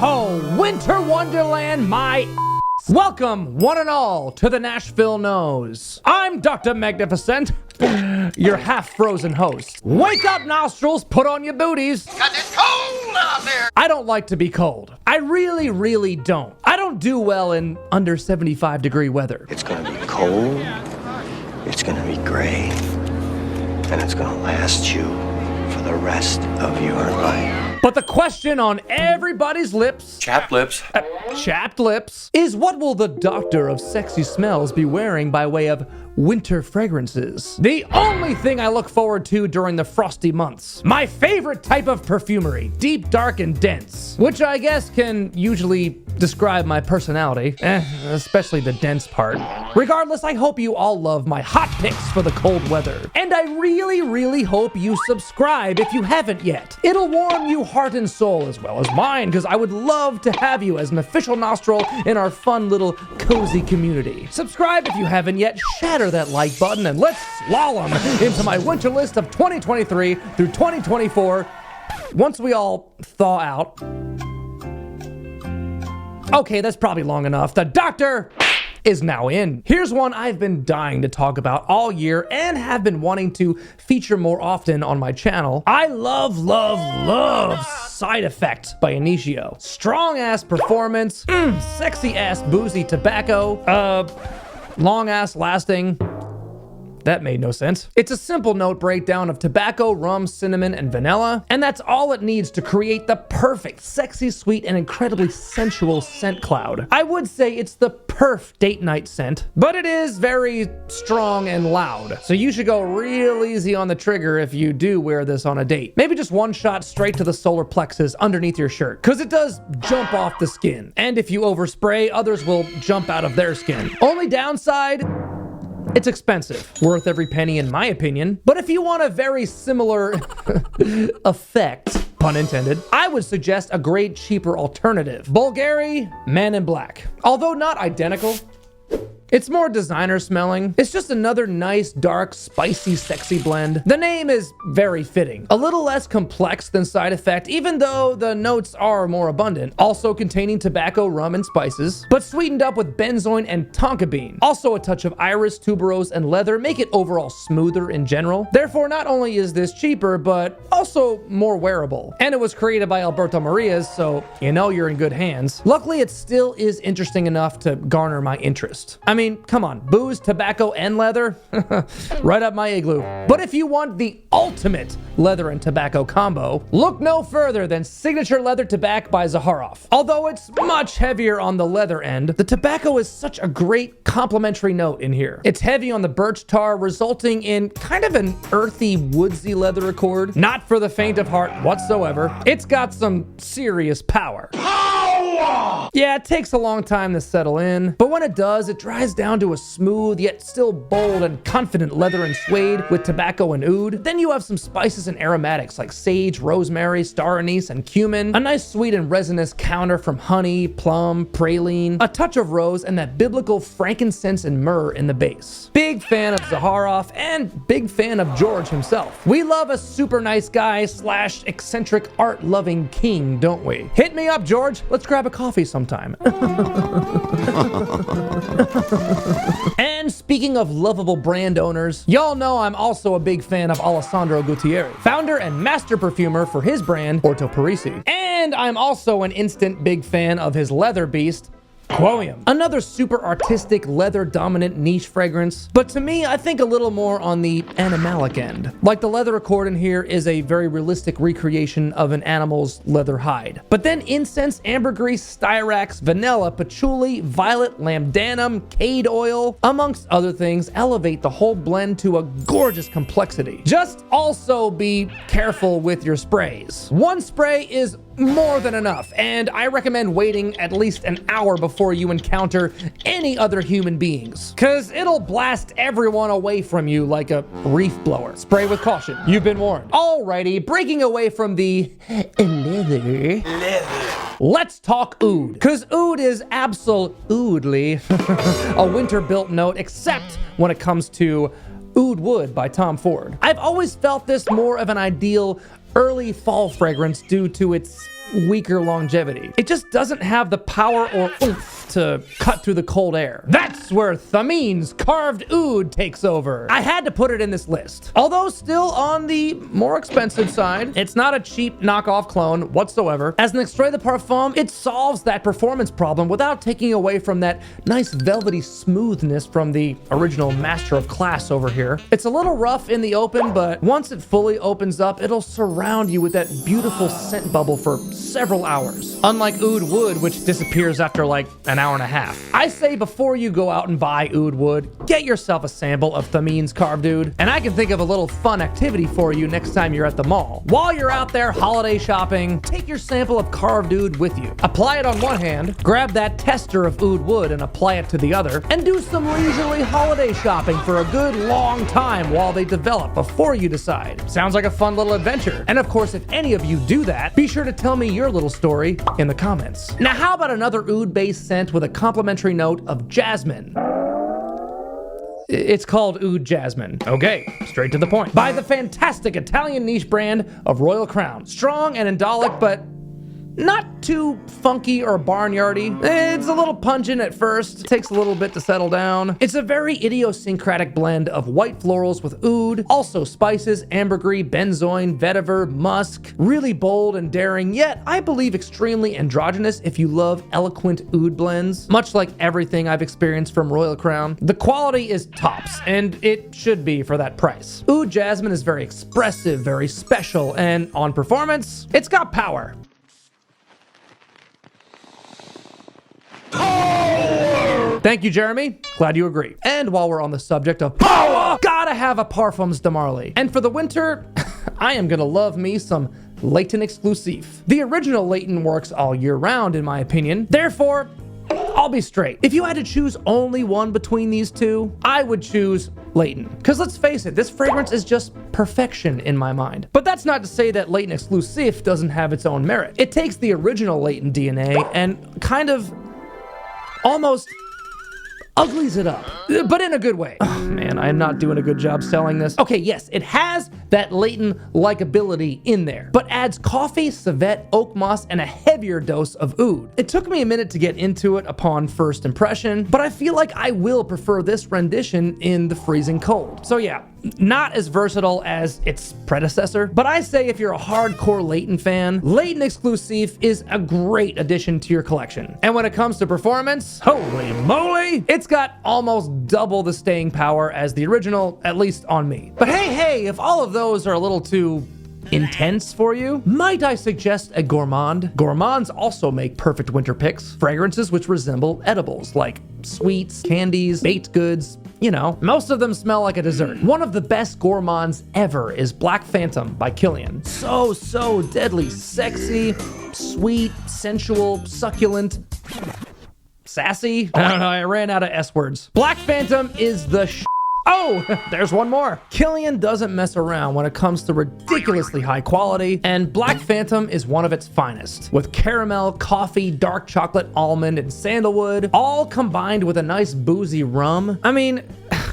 ho, winter wonderland, my welcome, one and all, to the Nashville Nose. I'm Dr. Magnifiscent, your half-frozen host. Wake up, nostrils, put on your booties. 'Cause it's cold out there. I don't like to be cold. I really don't. I don't do well in under 75-degree weather. It's gonna be cold, it's gonna be gray, and it's gonna last you for the rest of your life. But the question on everybody's lips, Chapped lips. chapped lips, is what will the doctor of sexy smells be wearing by way of winter fragrances? The only thing I look forward to during the frosty months. My favorite type of perfumery, deep, dark, and dense, which I guess can usually describe my personality, especially the dense part. Regardless, I hope you all love my hot picks for the cold weather. And I really hope you subscribe if you haven't yet. It'll warm you heart and soul as well as mine, because I would love to have you as an official nostril in our fun little cozy community. Subscribe if you haven't yet, shatter that like button, and let's slalom into my winter list of 2023 through 2024 once we all thaw out. Okay, that's probably long enough. The doctor is now in. Here's one I've been dying to talk about all year and have been wanting to feature more often on my channel. I love Side Effect by Initio. Strong ass performance, sexy ass boozy tobacco, long ass lasting. That made no sense. It's a simple note breakdown of tobacco, rum, cinnamon, and vanilla, and that's all it needs to create the perfect, sexy, sweet, and incredibly sensual scent cloud. I would say it's the perf date night scent, but it is very strong and loud, so you should go real easy on the trigger if you do wear this on a date. Maybe just one shot straight to the solar plexus underneath your shirt, because it does jump off the skin, and if you overspray, others will jump out of their skin. Only downside, it's expensive, worth every penny in my opinion. But if you want a very similar effect, pun intended, I would suggest a great cheaper alternative. Bvlgari Man in Black. Although not identical, it's more designer smelling. It's just another nice, dark, spicy, sexy blend. The name is very fitting. A little less complex than Side Effect, even though the notes are more abundant. Also containing tobacco, rum, and spices, but sweetened up with benzoin and tonka bean. Also a touch of iris, tuberose, and leather make it overall smoother in general. Therefore, not only is this cheaper, but also more wearable. And it was created by Alberto Marias, so you know you're in good hands. Luckily, it still is interesting enough to garner my interest. I mean, come on, booze, tobacco, and leather? Right up my igloo. But if you want the ultimate leather and tobacco combo, look no further than Signature Leather Tabac by Zaharoff. Although it's much heavier on the leather end, the tobacco is such a great complementary note in here. It's heavy on the birch tar, resulting in kind of an earthy, woodsy leather accord. Not for the faint of heart whatsoever. It's got some serious power. Yeah, it takes a long time to settle in, but when it does, it dries down to a smooth yet still bold and confident leather and suede with tobacco and oud. Then you have some spices and aromatics like sage, rosemary, star anise, and cumin. A nice sweet and resinous counter from honey, plum, praline, a touch of rose, and that biblical frankincense and myrrh in the base. Big fan of Zaharoff and big fan of George himself. We love a super nice guy / eccentric art-loving king, don't we? Hit me up, George. Let's grab a coffee sometime. And speaking of lovable brand owners, y'all know I'm also a big fan of Alessandro Gutierrez, founder and master perfumer for his brand, Orto Parisi. And I'm also an instant big fan of his leather beast, Cuoium. Another super artistic, leather-dominant niche fragrance, but to me, I think a little more on the animalic end. Like the leather accord in here is a very realistic recreation of an animal's leather hide. But then incense, ambergris, styrax, vanilla, patchouli, violet, lambdanum, cade oil, amongst other things, elevate the whole blend to a gorgeous complexity. Just also be careful with your sprays. One spray is more than enough, and I recommend waiting at least an hour before you encounter any other human beings, cause it'll blast everyone away from you like a reef blower. Spray with caution, you've been warned. Alrighty, breaking away from the leather. Let's talk oud, cause oud is absolutely a winter-built note, except when it comes to Oud Wood by Tom Ford. I've always felt this more of an ideal early fall fragrance due to its weaker longevity. It just doesn't have the power or oomph to cut through the cold air. That's where Thameen's carved oud takes over. I had to put it in this list. Although still on the more expensive side, it's not a cheap knockoff clone whatsoever. As an extrait de parfum, it solves that performance problem without taking away from that nice velvety smoothness from the original master of class over here. It's a little rough in the open, but once it fully opens up, it'll surround you with that beautiful scent bubble for several hours. Unlike oud wood, which disappears after like an hour and a half. I say before you go out and buy oud wood, get yourself a sample of Thameen's carved oud, and I can think of a little fun activity for you next time you're at the mall. While you're out there holiday shopping, take your sample of carved oud with you. Apply it on one hand, grab that tester of oud wood and apply it to the other, and do some leisurely holiday shopping for a good long time while they develop before you decide. Sounds like a fun little adventure. And of course, if any of you do that, be sure to tell me your little story in the comments. Now, how about another oud-based scent with a complimentary note of jasmine? It's called Oud Jasmine. Okay, straight to the point. By the fantastic Italian niche brand of Royal Crown. Strong and indolic, but not too funky or barnyardy. It's a little pungent at first. It takes a little bit to settle down. It's a very idiosyncratic blend of white florals with oud, also spices, ambergris, benzoin, vetiver, musk. Really bold and daring, yet I believe extremely androgynous if you love eloquent oud blends. Much like everything I've experienced from Royal Crown, the quality is tops, and it should be for that price. Oud Jasmine is very expressive, very special, and on performance, it's got power. Thank you, Jeremy. Glad you agree. And while we're on the subject of power, gotta have a Parfums de Marly. And for the winter, I am gonna love me some Layton Exclusif. The original Layton works all year round, in my opinion. Therefore, I'll be straight. If you had to choose only one between these two, I would choose Layton. Because let's face it, this fragrance is just perfection in my mind. But that's not to say that Layton Exclusif doesn't have its own merit. It takes the original Layton DNA and kind of almost uglies it up, but in a good way. Oh man, I am not doing a good job selling this. Okay, yes, it has that Layton likability in there, but adds coffee, civet, oak moss, and a heavier dose of oud. It took me a minute to get into it upon first impression, but I feel like I will prefer this rendition in the freezing cold. So yeah, not as versatile as its predecessor, but I say if you're a hardcore Layton fan, Layton Exclusif is a great addition to your collection. And when it comes to performance, holy moly, it's got almost double the staying power as the original, at least on me. But hey, if all of those are a little too intense for you, might I suggest a gourmand? Gourmands also make perfect winter picks. Fragrances which resemble edibles, like sweets, candies, baked goods. You know, most of them smell like a dessert. One of the best gourmands ever is Black Phantom by Kilian. So deadly sexy, sweet, sensual, succulent, sassy. I don't know, I ran out of S words. Black Phantom is the Oh, there's one more. Kilian doesn't mess around when it comes to ridiculously high quality, and Black Phantom is one of its finest. With caramel, coffee, dark chocolate, almond, and sandalwood, all combined with a nice boozy rum. I mean,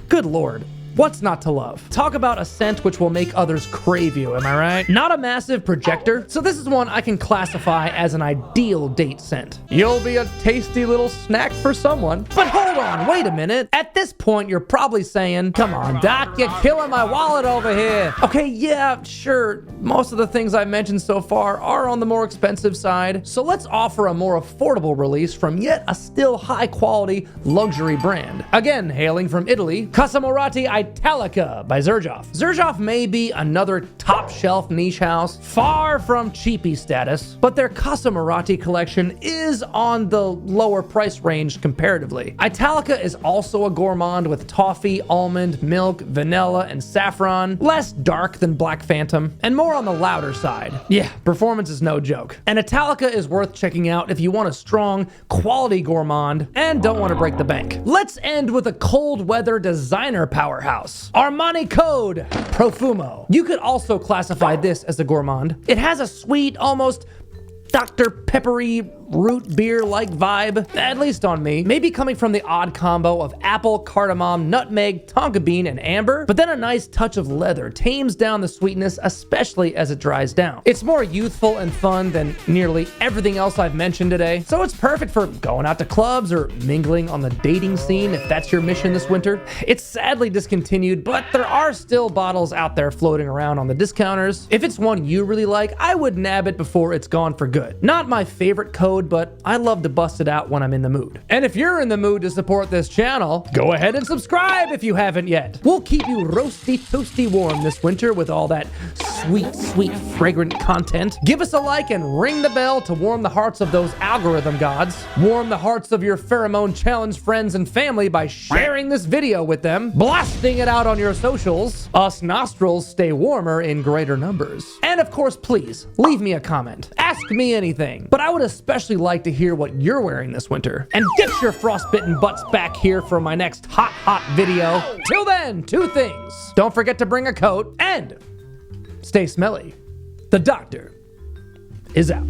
good lord. What's not to love? Talk about a scent which will make others crave you, am I right? Not a massive projector, so this is one I can classify as an ideal date scent. You'll be a tasty little snack for someone. But hold on, wait a minute. At this point, you're probably saying, come on, Doc, you're killing my wallet over here. Okay, yeah, sure. Most of the things I mentioned so far are on the more expensive side, so let's offer a more affordable release from yet a still high-quality luxury brand. Again, hailing from Italy, Casamorati Italica by Xerjoff. Xerjoff may be another top-shelf niche house, far from cheapy status, but their Casamorati collection is on the lower price range comparatively. Italica is also a gourmand with toffee, almond, milk, vanilla, and saffron, less dark than Black Phantom, and more on the louder side. Yeah, performance is no joke. And Italica is worth checking out if you want a strong, quality gourmand and don't want to break the bank. Let's end with a cold weather designer powerhouse. Armani Code Profumo. You could also classify this as a gourmand. It has a sweet, almost Dr. peppery root beer-like vibe, at least on me. Maybe coming from the odd combo of apple, cardamom, nutmeg, tonka bean, and amber, but then a nice touch of leather tames down the sweetness, especially as it dries down. It's more youthful and fun than nearly everything else I've mentioned today, so it's perfect for going out to clubs or mingling on the dating scene if that's your mission this winter. It's sadly discontinued, but there are still bottles out there floating around on the discounters. If it's one you really like, I would nab it before it's gone for good. Not my favorite code, but I love to bust it out when I'm in the mood. And if you're in the mood to support this channel, go ahead and subscribe if you haven't yet. We'll keep you roasty, toasty warm this winter with all that sweet, sweet, fragrant content. Give us a like and ring the bell to warm the hearts of those algorithm gods. Warm the hearts of your pheromone challenge friends and family by sharing this video with them, blasting it out on your socials. Us nostrils stay warmer in greater numbers. And of course, please leave me a comment. Ask me anything, but I would especially like to hear what you're wearing this winter. And get your frostbitten butts back here for my next hot video. Till then, two things. Don't forget to bring a coat and stay smelly. The doctor is out.